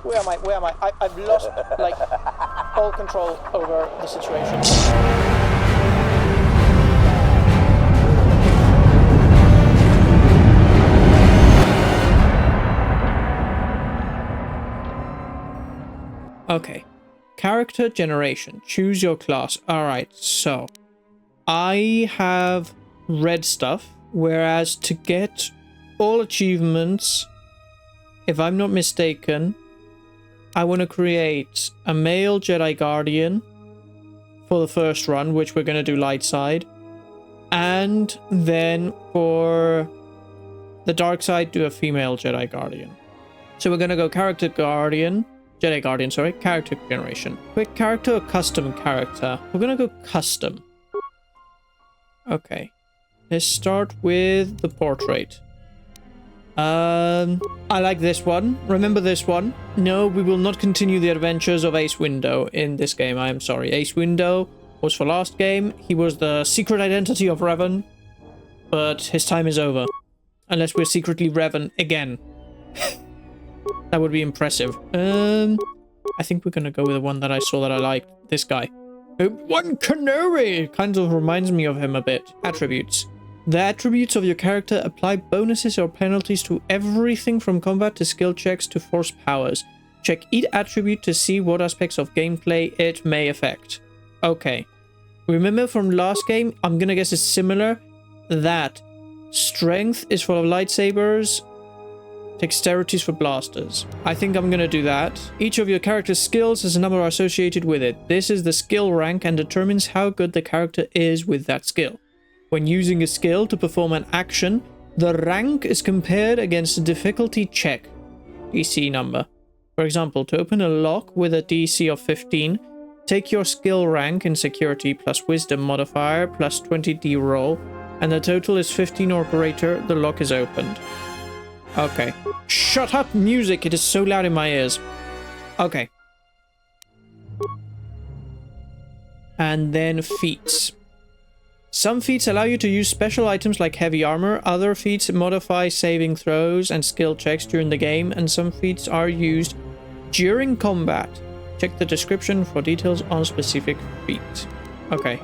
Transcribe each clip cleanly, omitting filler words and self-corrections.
Where am I? Where am I? I've lost, like, all control over the situation. Okay. Character generation. Choose your class. Alright, so I have red stuff, whereas to get all achievements, if I'm not mistaken, I want to create a male Jedi Guardian for the first run, which we're going to do light side. And then for the dark side, do a female Jedi Guardian. So we're going to go character Guardian. Jedi Guardian, sorry. Character generation. Quick character or custom character? We're going to go custom. Okay. Let's start with the portrait. I like this one. Remember this one? No, we will not continue the adventures of Ace Window in this game. I am sorry. Ace Window was for last game. He was the secret identity of Revan. But his time is over. Unless we're secretly Revan again. That would be impressive. I think we're gonna go with the one that I saw that I liked. This guy. One Kenobi! Kind of reminds me of him a bit. Attributes. The attributes of your character apply bonuses or penalties to everything from combat to skill checks to force powers. Check each attribute to see what aspects of gameplay it may affect. Okay. Remember from last game, I'm gonna guess it's similar, that strength is for lightsabers, dexterity is for blasters. I think I'm gonna do that. Each of your character's skills has a number associated with it. This is the skill rank and determines how good the character is with that skill. When using a skill to perform an action, the rank is compared against a difficulty check, DC number. For example, to open a lock with a DC of 15, take your skill rank in security plus wisdom modifier plus 20d roll, and the total is 15 or greater, the lock is opened. Okay. Shut up, music! It is so loud in my ears. Okay. And then feats. Some feats allow you to use special items like heavy armor, other feats modify saving throws and skill checks during the game, and some feats are used during combat. Check the description for details on specific feats. Okay.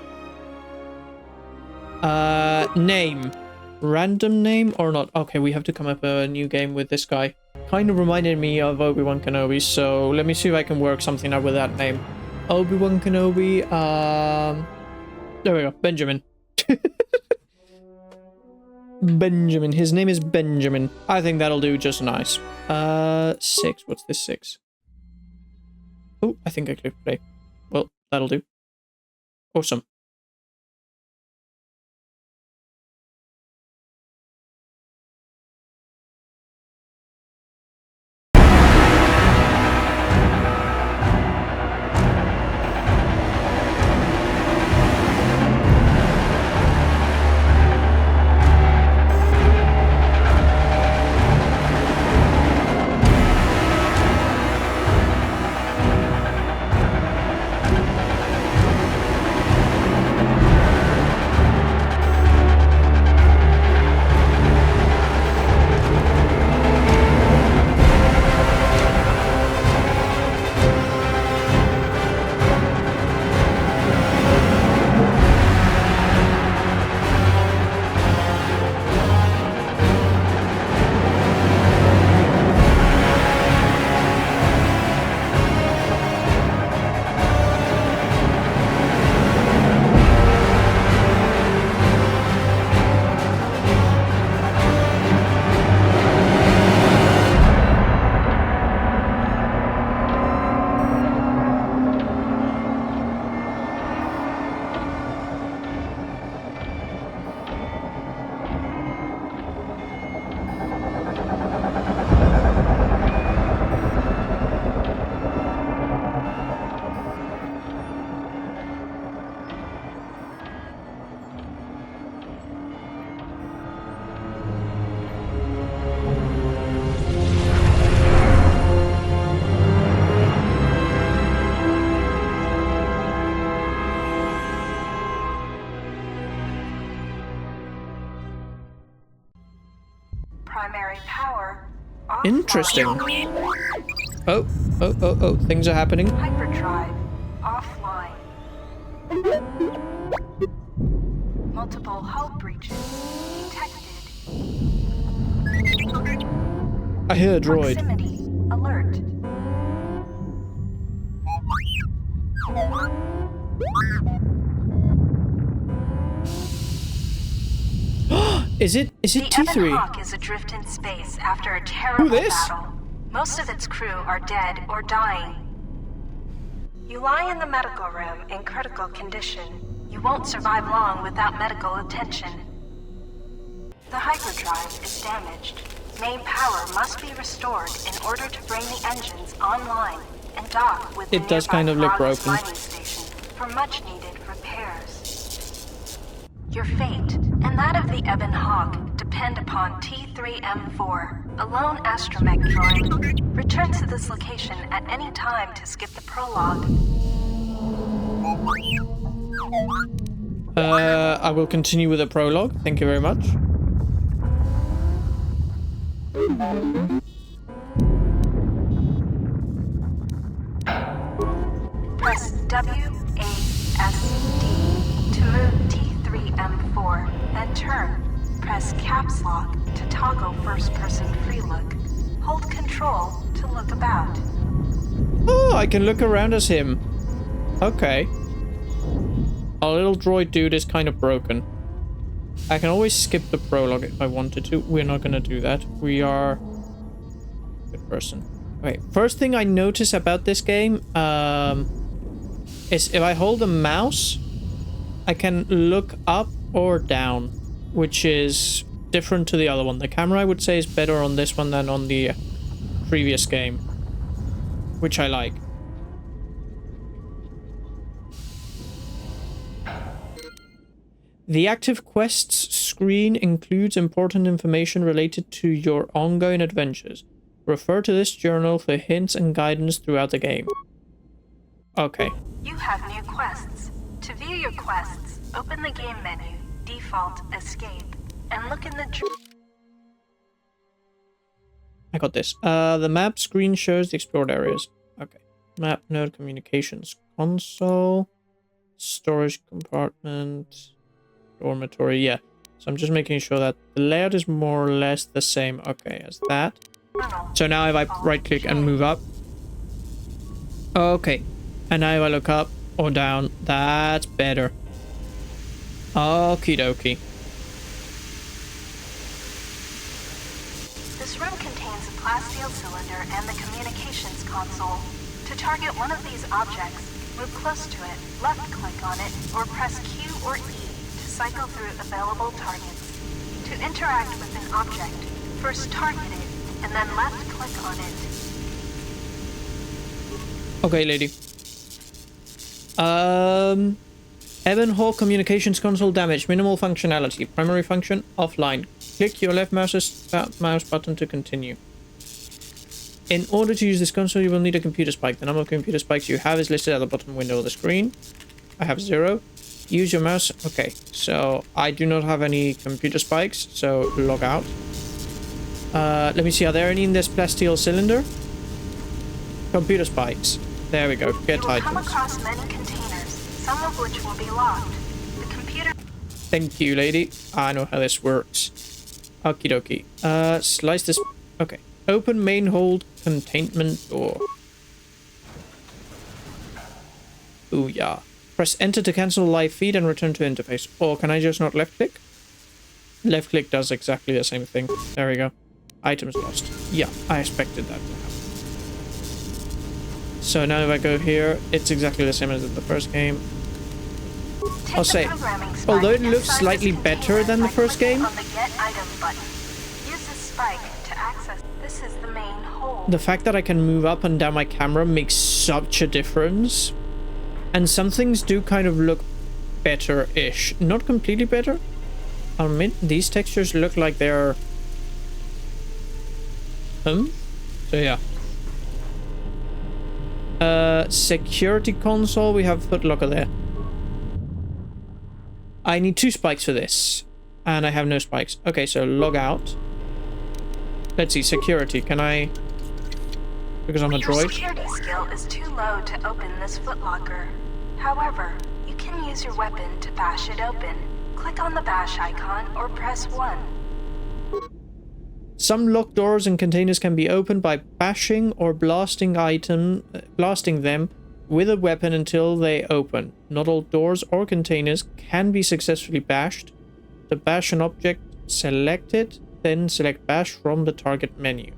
Name. Random name or not? Okay, we have to come up a new game with this guy. Kind of reminded me of Obi-Wan Kenobi, so let me see if I can work something out with that name. Obi-Wan Kenobi, there we go, Benjamin. Benjamin. His name is Benjamin. I think that'll do just nice. 6. What's this 6? Oh, I think I clicked play. Well, that'll do. Awesome. Primary power. Interesting. Oh, things are happening. Hyperdrive offline. Multiple hull breaches detected. I hear a droid. Proximity alert. Is it T3? The Ebon Hawk is adrift in space after a terrible battle. Most of its crew are dead or dying. You lie in the medical room in critical condition. You won't survive long without medical attention. The hyperdrive is damaged. Main power must be restored in order to bring the engines online and dock with the It does kind of look broken. mining station for much needed repairs. Your fate and that of the Ebon Hawk depend upon T3M4, a lone astromech droid. Return to this location at any time to skip the prologue. I will continue with the prologue. Thank you very much. Press WASD to move T3M4, then turn. Press caps lock to toggle first-person free look. Hold control to look about. Oh, I can look around as him. Okay. Our little droid dude is kind of broken. I can always skip the prologue if I wanted to. We're not gonna do that. We are a good person. Okay, first thing I notice about this game is if I hold the mouse, I can look up or down, which is different to the other one. The camera, I would say, is better on this one than on the previous game, which I like. The active quests screen includes important information related to your ongoing adventures. Refer to this journal for hints and guidance throughout the game. Okay. You have new quests. To view your quests, open the game menu, default escape, and look in the I got this. The map screen shows the explored areas. Okay. Map node, communications console, storage compartment, dormitory. Yeah. So I'm just making sure that the layout is more or less the same. Okay, as that. So now if I right click and move up. Okay. And now if I look up or down, that's better. Okie dokie. This room contains a plasteel cylinder and the communications console. To target one of these objects, move close to it, left-click on it, or press Q or E to cycle through available targets. To interact with an object, first target it, and then left-click on it. Okay, lady. Ebon Hawk communications console damage. Minimal functionality. Primary function offline. Click your left mouse button to continue. In order to use this console, you will need a computer spike. The number of computer spikes you have is listed at the bottom window of the screen. I have 0. Use your mouse. Okay, so I do not have any computer spikes, so log out. Let me see, are there any in this plasteel cylinder? Computer spikes. There we go. Get You will come items. across many containers, some of which will be locked. The computer... Thank you, lady. I know how this works. Okie dokie. Slice this... Okay. Open main hold containment door. Ooh, yeah. Press enter to cancel live feed and return to interface. Or can I just not left click? Left click does exactly the same thing. There we go. Items lost. Yeah, I expected that to happen. So now if I go here, it's exactly the same as in the first game. I'll say, although it looks slightly better than the first game, on the Get Item button. Use the spike to access. This is the main hole. the fact that I can move up and down my camera makes such a difference. And some things do kind of look better-ish. Not completely better. I'll admit, these textures look like they're... So yeah. Security console, we have footlocker there. I need 2 spikes for this. And I have no spikes. Okay, so log out. Let's see, security. Can I... because I'm a Your droid. security skill is too low to open this footlocker. However, you can use your weapon to bash it open. Click on the bash icon or press 1. Some locked doors and containers can be opened by bashing or blasting them with a weapon until they open. Not all doors or containers can be successfully bashed. To bash an object, select it, then select bash from the target menu.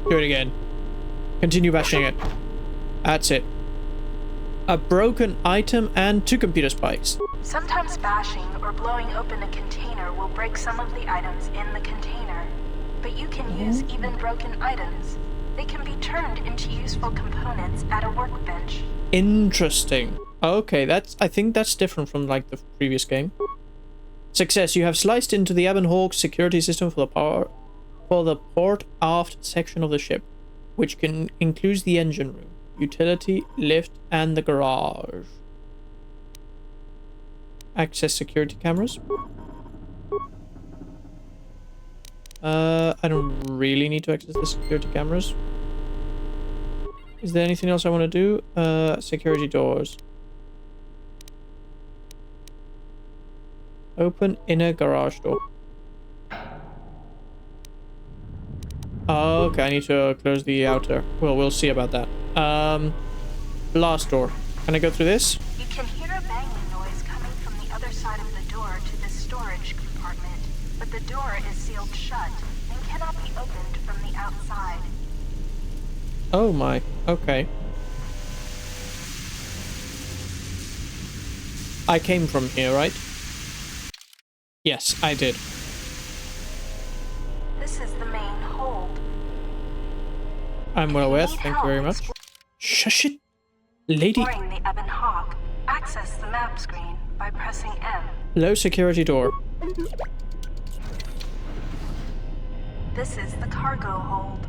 Do it again. Continue bashing it. That's it. A broken item and 2 computer spikes. Sometimes bashing or blowing open a container will break some of the items in the container. But you can use even broken items. They can be turned into useful components at a workbench. Interesting. Okay, I think that's different from like the previous game. Success. You have sliced into the Ebon Hawk security system for the port aft section of the ship, which includes the engine room, utility, lift, and the garage. Access security cameras. I don't really need to access the security cameras. Is there anything else I want to do? Security doors. Open inner garage door. Okay, I need to close the outer. Well, we'll see about that. Blast door. Can I go through this? You can hear a banging noise coming from the other side of the door to the storage compartment, but the door is sealed shut and cannot be opened from the outside. Oh my. Okay. I came from here, right? Yes, I did. This is the main hold. I'm well aware. Thank you very much. Shush it, lady. Exploring the Ebon Hawk, access the map screen by pressing M. Low security door. This is the cargo hold.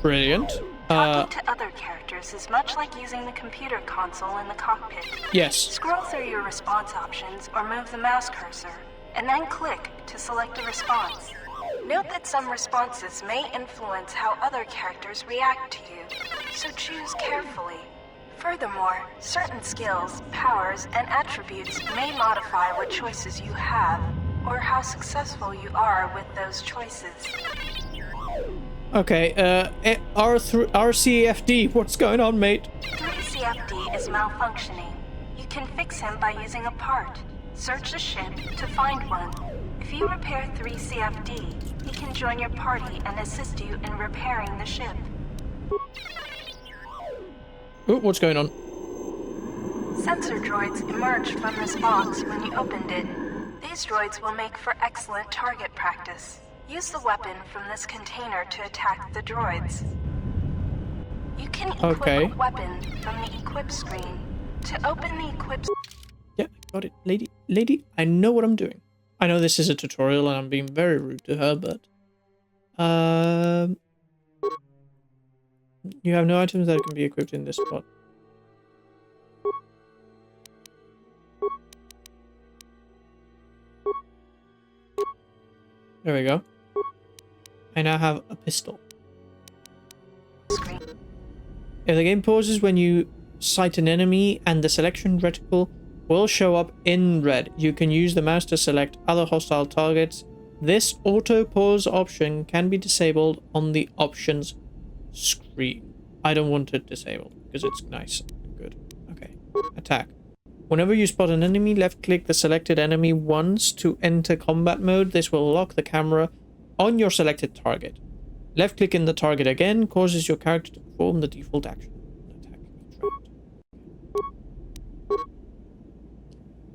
Brilliant. Talking to other characters is much like using the computer console in the cockpit. Yes. Scroll through your response options or move the mouse cursor, and then click to select a response. Note that some responses may influence how other characters react to you, so choose carefully. Furthermore, certain skills, powers, and attributes may modify what choices you have, or how successful you are with those choices. Okay, RCFD, what's going on, mate? 3CFD is malfunctioning. You can fix him by using a part. Search the ship to find one. If you repair 3CFD, he can join your party and assist you in repairing the ship. Oh, what's going on? Sensor droids emerged from this box when you opened it. These droids will make for excellent target practice. Use the weapon from this container to attack the droids. You can equip a weapon from the equip screen. To open the equip... Yeah, got it. Lady, I know what I'm doing. I know this is a tutorial and I'm being very rude to her, but... You have no items that can be equipped in this spot. There we go. I now have a pistol. If the game pauses when you sight an enemy and the selection reticle will show up in red, you can use the mouse to select other hostile targets. This auto pause option can be disabled on the options screen. I don't want it disabled because it's nice and good. Okay. Attack. Whenever you spot an enemy, left click the selected enemy once to enter combat mode. This will lock the camera on your selected target. Left clicking the target again causes your character to perform the default action. Attack each round.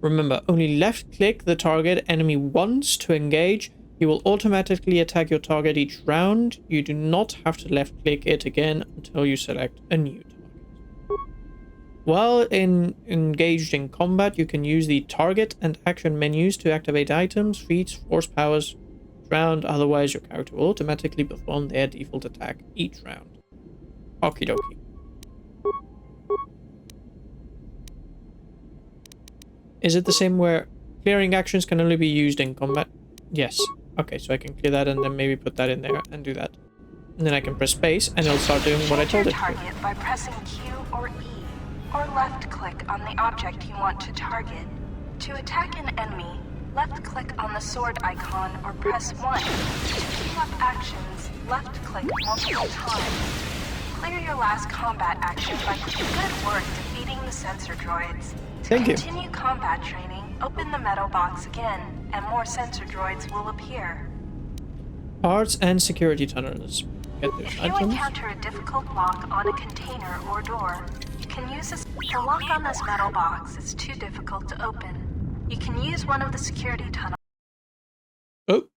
Remember, only left click the target enemy once to engage. You will automatically attack your target each round. You do not have to left click it again until you select a new target. While engaged in combat, you can use the target and action menus to activate items, feats, force powers round. Otherwise, your character will automatically perform their default attack each round. Okie dokie. Is it the same where clearing actions can only be used in combat? Yes. Okay, so I can clear that and then maybe put that in there and do that. And then I can press space and it'll start doing what I told it to do. Target by pressing Q or E, or left click on the object you want to target. To attack an enemy, left click on the sword icon or press 1. To queue up actions, left click multiple times. Clear your last combat action by good work defeating the sensor droids. To continue combat training, open the metal box again, and more sensor droids will appear. Parts and security tunnels. Get those if items. You encounter a difficult lock on a container or door, you can use this. The lock on this metal box is too difficult to open. You can use one of the security tunnels. Oh.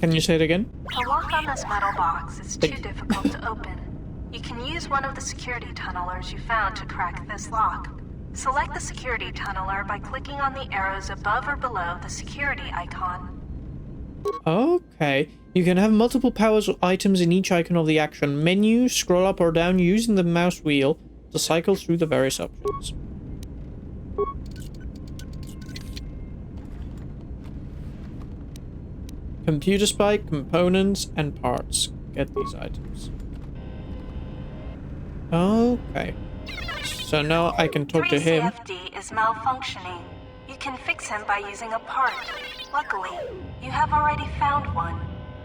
Can you say it again? The lock on this metal box is too difficult to open. You can use one of the security tunnelers you found to crack this lock. Select the security tunneler by clicking on the arrows above or below the security icon. Okay. You can have multiple powers or items in each icon of the action menu. Scroll up or down using the mouse wheel to cycle through the various options. Computer spike, components, and parts. Get these items. Okay. So now I can talk to him. 3CFD is malfunctioning. You can fix him by using a part. Luckily, you have already found one.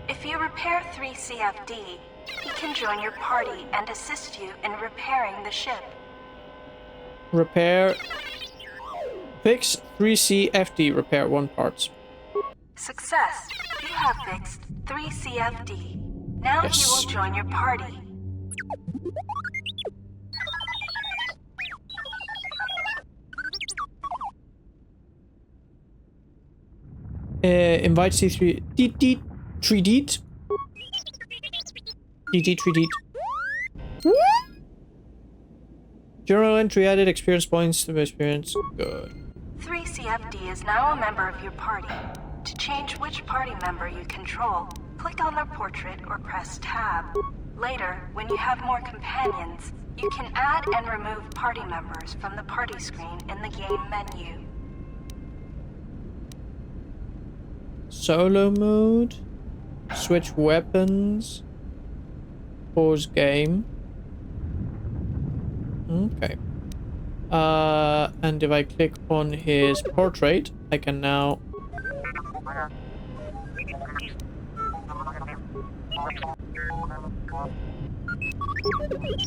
If you repair 3CFD, he can join your party and assist you in repairing the ship. Repair. Fix 3CFD. Repair 1 parts. Success. You have fixed 3CFD. Now yes. You will join your party. Invite C3 DD 3D DD 3D. Journal entry added experience points to experience. Good. 3CFD is now a member of your party. To change which party member you control, click on their portrait or press tab. Later, when you have more companions, you can add and remove party members from the party screen in the game menu. Solo mode. Switch weapons. Pause game. Okay. And if I click on his portrait, I can now...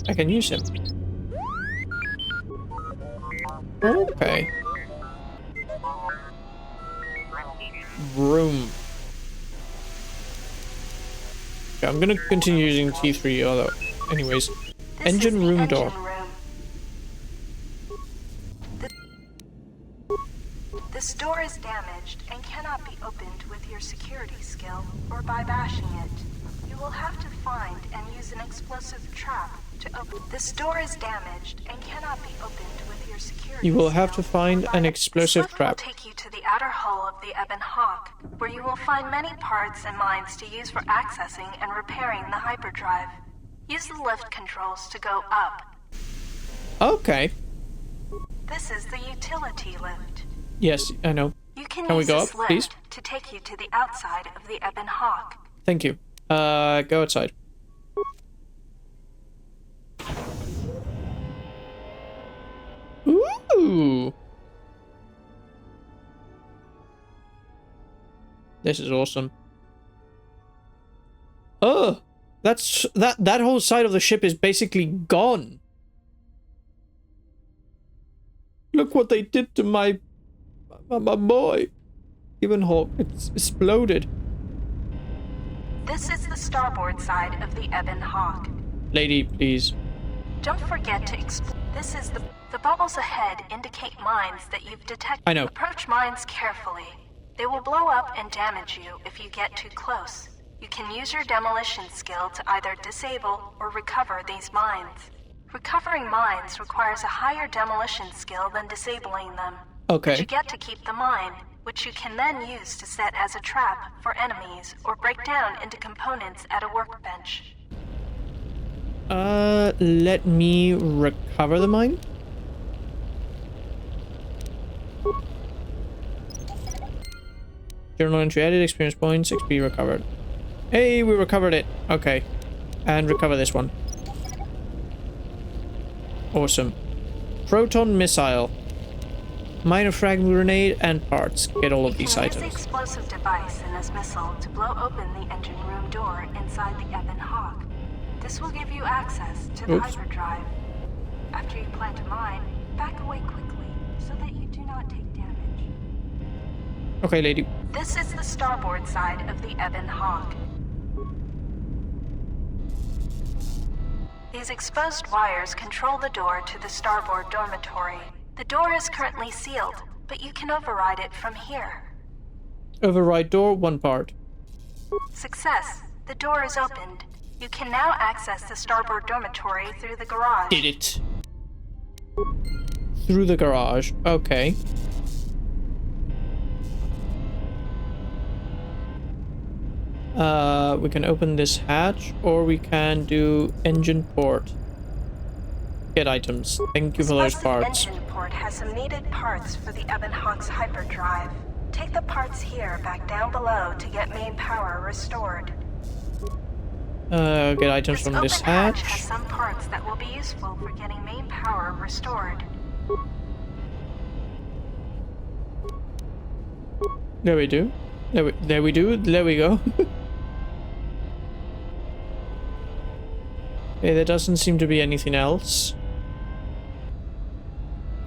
I can use him. Okay. Room. Okay, I'm gonna continue using T3, although... Anyways. Engine room door. This door is damaged and cannot be opened with your security skill or by bashing it. You will have to find and use an explosive trap to open. This door is damaged and cannot be opened with your security. You will have to find an explosive trap. This lift will take you to the outer hull of the Ebon Hawk, where you will find many parts and mines to use for accessing and repairing the hyperdrive. Use the lift controls to go up. Okay. This is the utility lift. Yes, I know. You can we use go this up, lift please? to take you to the outside of the Ebon Hawk. Thank you. Go outside. Ooh. This is awesome. Oh, that whole side of the ship is basically gone. Look what they did to my boy. Ebon Hawk, it's exploded. This is the starboard side of the Ebon Hawk. Lady, please. Don't forget to explore. This is the bubbles ahead indicate mines that you've detected. I know. Approach mines carefully. They will blow up and damage you if you get too close. You can use your demolition skill to either disable or recover these mines. Recovering mines requires a higher demolition skill than disabling them. Okay. But you get to keep the mine, which you can then use to set as a trap for enemies or break down into components at a workbench. Let me recover the mine. Journal entry added, experience points, XP recovered. Hey, we recovered it. Okay. And recover this one. Awesome. Proton missile. Minor fragment grenade and parts. Get all of these items. You can use the explosive device in this missile to blow open the engine room door inside the Ebon Hawk. This will give you access to the hyperdrive. After you plant a mine, back away quickly so that you do not take damage. Okay, lady. This is the starboard side of the Ebon Hawk. These exposed wires control the door to the starboard dormitory. The door is currently sealed, but you can override it from here. Override door, one part. Success. The door is opened. You can now access the starboard dormitory through the garage. Did it. Through the garage. Okay. We can open this hatch, or we can do engine port. Get items. Thank you for those parts. Engine port has some needed parts for the Ebon Hawk's hyperdrive. Take the parts here back down below to get main power restored. Get items from this hatch. Has some parts that will be useful for getting main power restored. There we do. There we do. There we go. Okay, there doesn't seem to be anything else.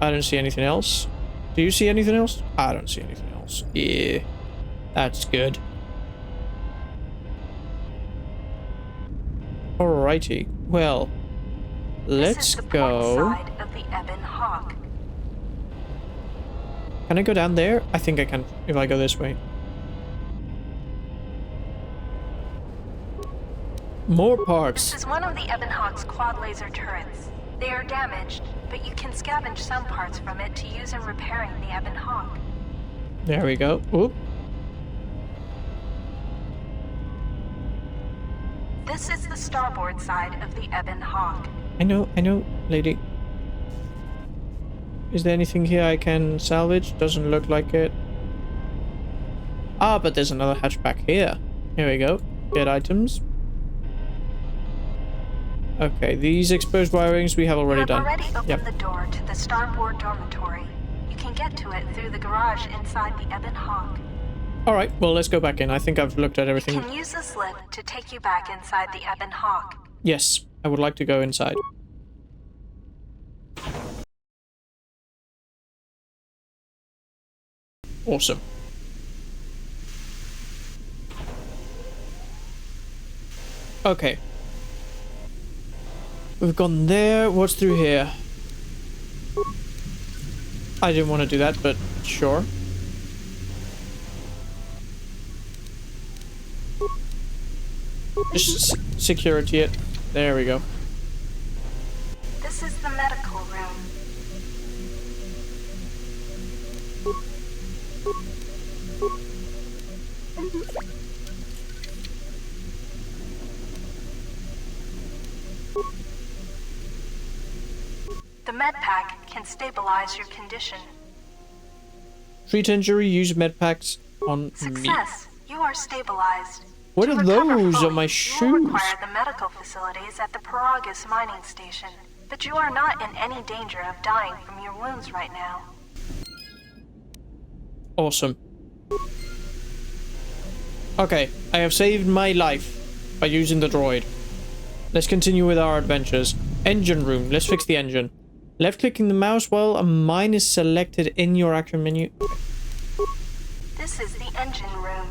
I don't see anything else. Do you see anything else? I don't see anything else. Yeah, that's good. Alrighty. Well, let's go. Side of the Ebon Hawk. Can I go down there? I think I can if I go this way. More parts. This is one of the Ebon Hawk's quad laser turrets. They are damaged, but you can scavenge some parts from it to use in repairing the Ebon Hawk. There we go. Oop. This is the starboard side of the Ebon Hawk. I know, lady. Is there anything here I can salvage? Doesn't look like it. Ah, but there's another hatch back here. Here we go. Get items. Okay, these exposed wirings we have already done. You have already opened the door to the starboard dormitory. You can get to it through the garage inside the Ebon Hawk. Alright, well, let's go back in. I think I've looked at everything. You can use this lift to take you back inside the Ebon Hawk. Yes, I would like to go inside. Awesome. Okay. We've gone there. What's through here? I didn't want to do that, but sure. Just security it. There we go. This is the medical room. The med pack can stabilize your condition. Treat injury, use med packs on me. Success. You are stabilized. What are those fully, on my you will shoes? require the medical facilities at the Paragus mining station, but you are not in any danger of dying from your wounds right now. Awesome. Okay, I have saved my life by using the droid. Let's continue with our adventures. Engine room. Let's fix the engine. Left-clicking the mouse while a mine is selected in your action menu. This is the engine room.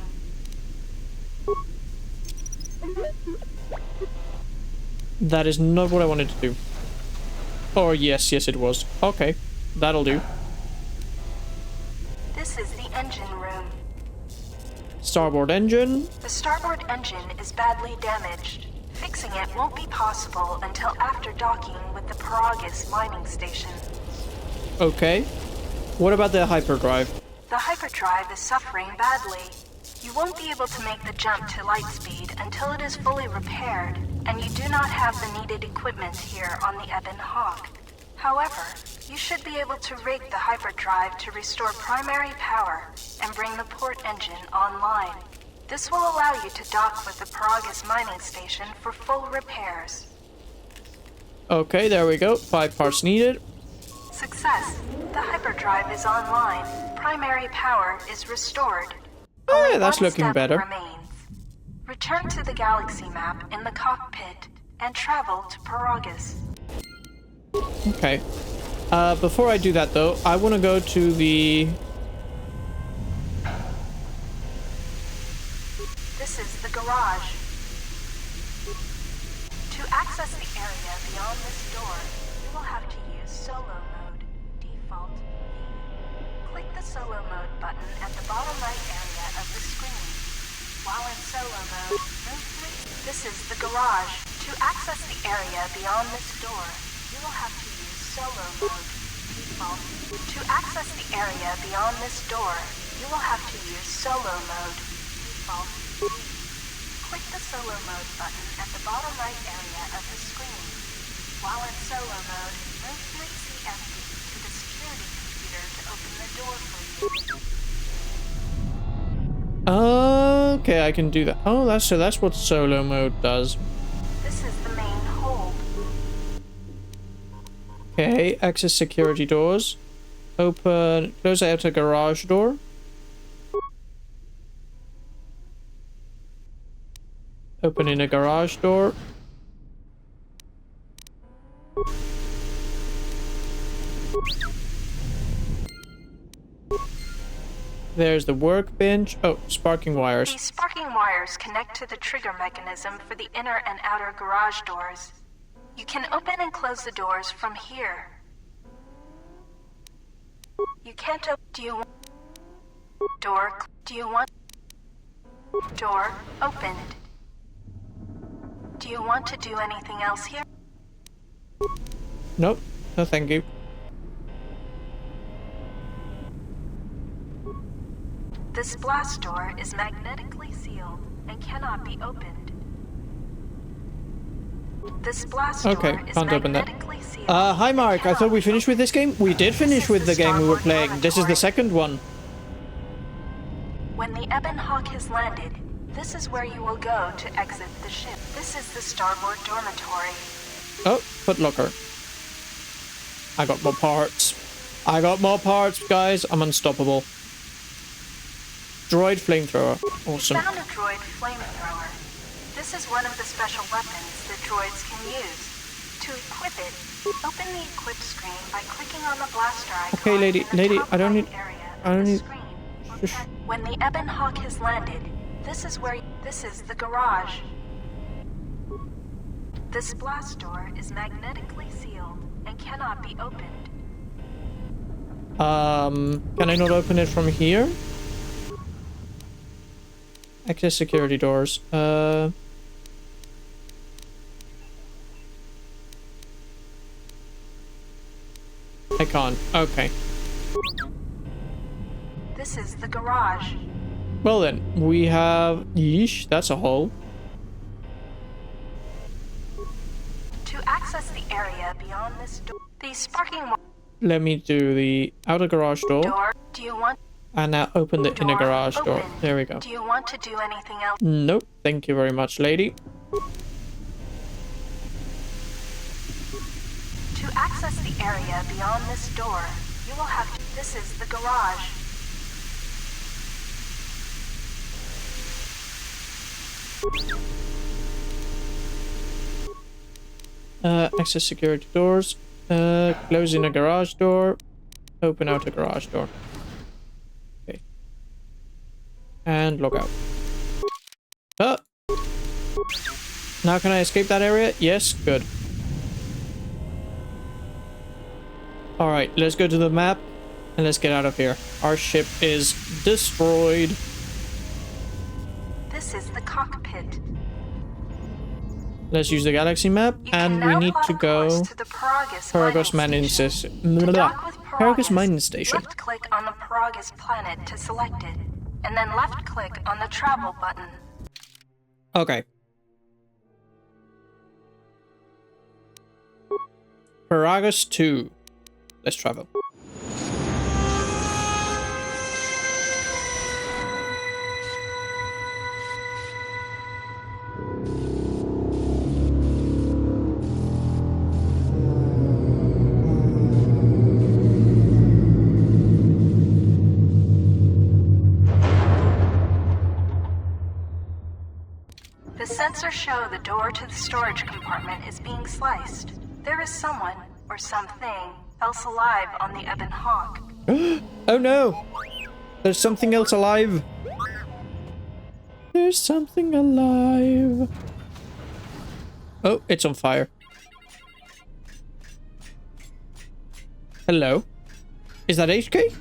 That is not what I wanted to do. Oh, yes, it was. Okay, that'll do. This is the engine room. Starboard engine. The starboard engine is badly damaged. Fixing it won't be possible until after docking with the Paragus mining station. Okay. What about the hyperdrive? The hyperdrive is suffering badly. You won't be able to make the jump to light speed until it is fully repaired, and you do not have the needed equipment here on the Ebon Hawk. However, you should be able to rig the hyperdrive to restore primary power and bring the port engine online. This will allow you to dock with the Paragus mining station for full repairs. Okay, there we go. 5 parts needed. Success. The hyperdrive is online. Primary power is restored. Yeah, that's looking One step better. remains. Return to the galaxy map in the cockpit and travel to Paragus. Okay. Before I do that, though, I want to go to the... This is the garage. To access the area beyond this door, you will have to use solo mode, default V. Click the solo mode button at the bottom right area of the screen. While in solo mode, move 3. This is the garage. To access the area beyond this door, you will have to use solo mode, default. To access the area beyond this door, you will have to use solo mode, default. Click the solo mode button at the bottom right area of the screen. While in solo mode, move 3CFD to the security computer to open the door for you. Okay, I can do that. Oh, that's what solo mode does. This is the main hold. Okay, access security doors. Open, close the outer garage door. Opening a garage door. There's the workbench. Oh, sparking wires. These sparking wires connect to the trigger mechanism for the inner and outer garage doors. You can open and close the doors from here. You can't open. Do you want door? Do you want door opened? Do you want to do anything else here? Nope. No, thank you. This blast door is magnetically sealed and cannot be opened. This blast door is can't open that. magnetically sealed. Hi and Mark, I cannot thought we be finished with this game? We did finish with the game we were playing. This is the second one. When the Ebon Hawk has landed, this is where you will go to exit the ship. This is the starboard dormitory. Oh, footlocker. I got more parts. I got more parts, guys. I'm unstoppable. Droid flamethrower. Awesome. We found a droid flamethrower. This is one of the special weapons that droids can use. To equip it, open the equip screen by clicking on the blaster icon. Okay, lady, in the top I don't right need. area I don't of the need. screen. Shush. When the Ebon Hawk has landed, this is the garage. This blast door is magnetically sealed and cannot be opened. Can I not open it from here? Access security doors. I can't. Okay. This is the garage. Well then, we have... Yeesh, that's a hole. To access the area beyond this door, the sparking Let me do the outer garage door. Do you want And now open the inner garage door. open? There we go. Do you want to do anything else? Nope. Thank you very much, lady. To access the area beyond this door, you will have to... This is the garage. Access security doors. Closing a garage door. Open out a garage door. Okay. And log out. Oh! Now can I escape that area? Yes, good. Alright, let's go to the map and let's get out of here. Our ship is destroyed. This is the cockpit. Let's use the galaxy map, You and can we now need plot to a go course to the Paragus Paragus mining mining station. station. To dock with Paragus mining station. Left-click on the Paragus planet to select it, and then left-click on the travel button. Okay. Paragus 2. Let's travel. The sensors show the door to the storage compartment is being sliced. There is someone, or something, else alive on the Ebon Hawk. Oh no! There's something else alive! There's something alive! Oh, it's on fire. Hello? Is that HK?